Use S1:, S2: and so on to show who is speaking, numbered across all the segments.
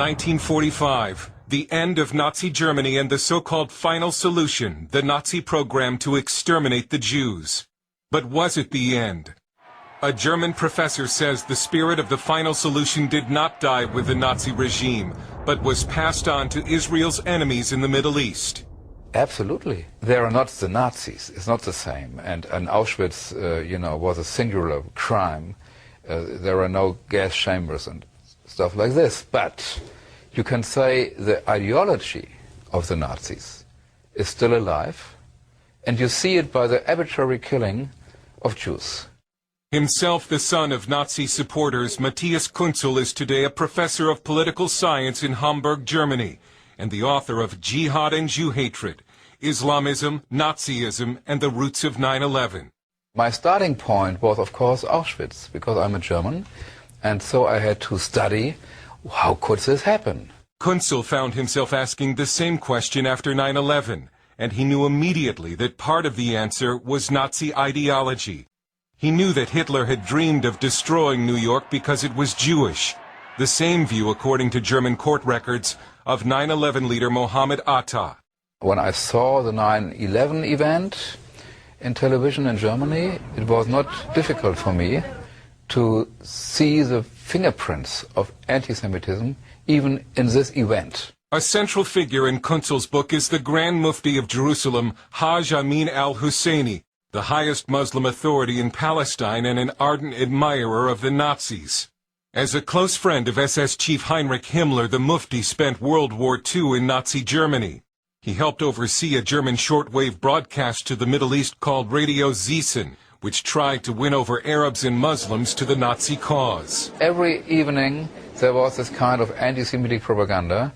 S1: 1945, the end of Nazi Germany and the so-called final solution, the Nazi program to exterminate the Jews. But was it the end? A German professor says the spirit of the final solution did not die with the Nazi regime, but was passed on to Israel's enemies in the Middle East.
S2: Absolutely. They are not the Nazis. It's not the same. And Auschwitz, was a singular crime. There are no gas chambers and stuff like this. But you can say the ideology of the Nazis is still alive, and you see it by the arbitrary killing of Jews.
S1: Himself the son of Nazi supporters, Matthias Kunzel is today a professor of political science in Hamburg, Germany, and the author of Jihad and Jew Hatred, Islamism, Nazism, and the Roots of 9/11.
S2: My starting point was, of course, Auschwitz, because I'm a German, and so I had to study, how could this happen?
S1: Kunzel found himself asking the same question after 9/11, and he knew immediately that part of the answer was Nazi ideology. He knew that Hitler had dreamed of destroying New York because it was Jewish, the same view, according to German court records, of 9/11 leader Mohammed Atta.
S2: When I saw the 9/11 event in television in Germany, it was not difficult for me to see the fingerprints of anti-Semitism even in this event.
S1: A central figure in Kunzel's book is the Grand Mufti of Jerusalem, Haj Amin al-Husseini, the highest Muslim authority in Palestine and an ardent admirer of the Nazis. As a close friend of SS Chief Heinrich Himmler, the Mufti spent World War II in Nazi Germany. He helped oversee a German shortwave broadcast to the Middle East called Radio Zissen, which tried to win over Arabs and Muslims to the Nazi cause.
S2: Every evening there was this kind of anti-Semitic propaganda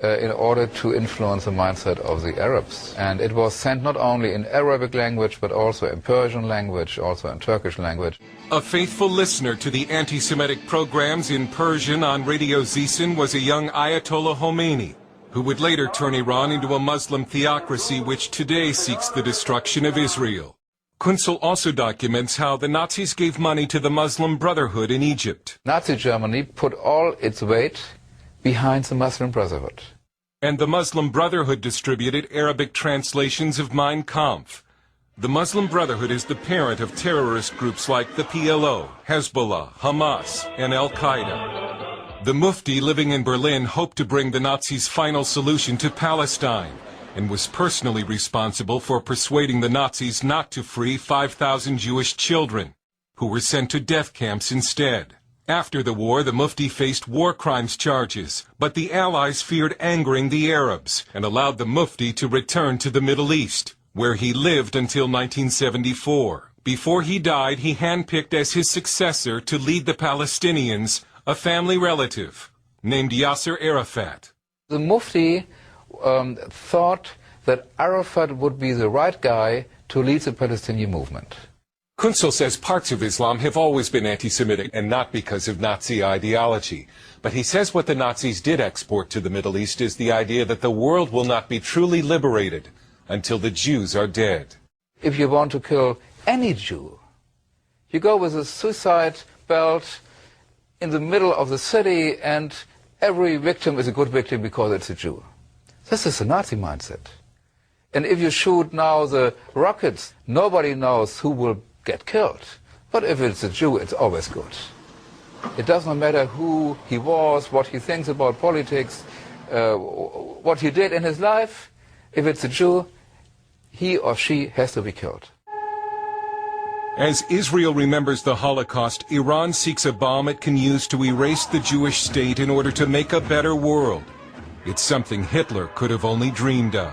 S2: in order to influence the mindset of the Arabs. And it was sent not only in Arabic language, but also in Persian language, also in Turkish language.
S1: A faithful listener to the anti-Semitic programs in Persian on Radio Zissen was a young Ayatollah Khomeini, who would later turn Iran into a Muslim theocracy which today seeks the destruction of Israel. Kunzel also documents how the Nazis gave money to the Muslim Brotherhood in Egypt.
S2: Nazi Germany put all its weight behind the Muslim Brotherhood.
S1: And the Muslim Brotherhood distributed Arabic translations of Mein Kampf. The Muslim Brotherhood is the parent of terrorist groups like the PLO, Hezbollah, Hamas, and Al-Qaeda. The Mufti living in Berlin hoped to bring the Nazis' final solution to Palestine, and was personally responsible for persuading the Nazis not to free 5,000 Jewish children, who were sent to death camps instead. After the war, the Mufti faced war crimes charges, but the Allies feared angering the Arabs and allowed the Mufti to return to the Middle East, where he lived until 1974. Before he died, he handpicked as his successor to lead the Palestinians a family relative named Yasser Arafat.
S2: The Mufti thought that Arafat would be the right guy to lead the Palestinian movement.
S1: Kunzel says parts of Islam have always been anti-Semitic and not because of Nazi ideology. But he says what the Nazis did export to the Middle East is the idea that the world will not be truly liberated until the Jews are dead.
S2: If you want to kill any Jew, you go with a suicide belt in the middle of the city and every victim is a good victim because it's a Jew. This is the Nazi mindset. And if you shoot now the rockets, nobody knows who will get killed. But if it's a Jew, it's always good. It does not matter who he was, what he thinks about politics, what he did in his life. If it's a Jew, he or she has to be killed.
S1: As Israel remembers the Holocaust, Iran seeks a bomb it can use to erase the Jewish state in order to make a better world. It's something Hitler could have only dreamed of.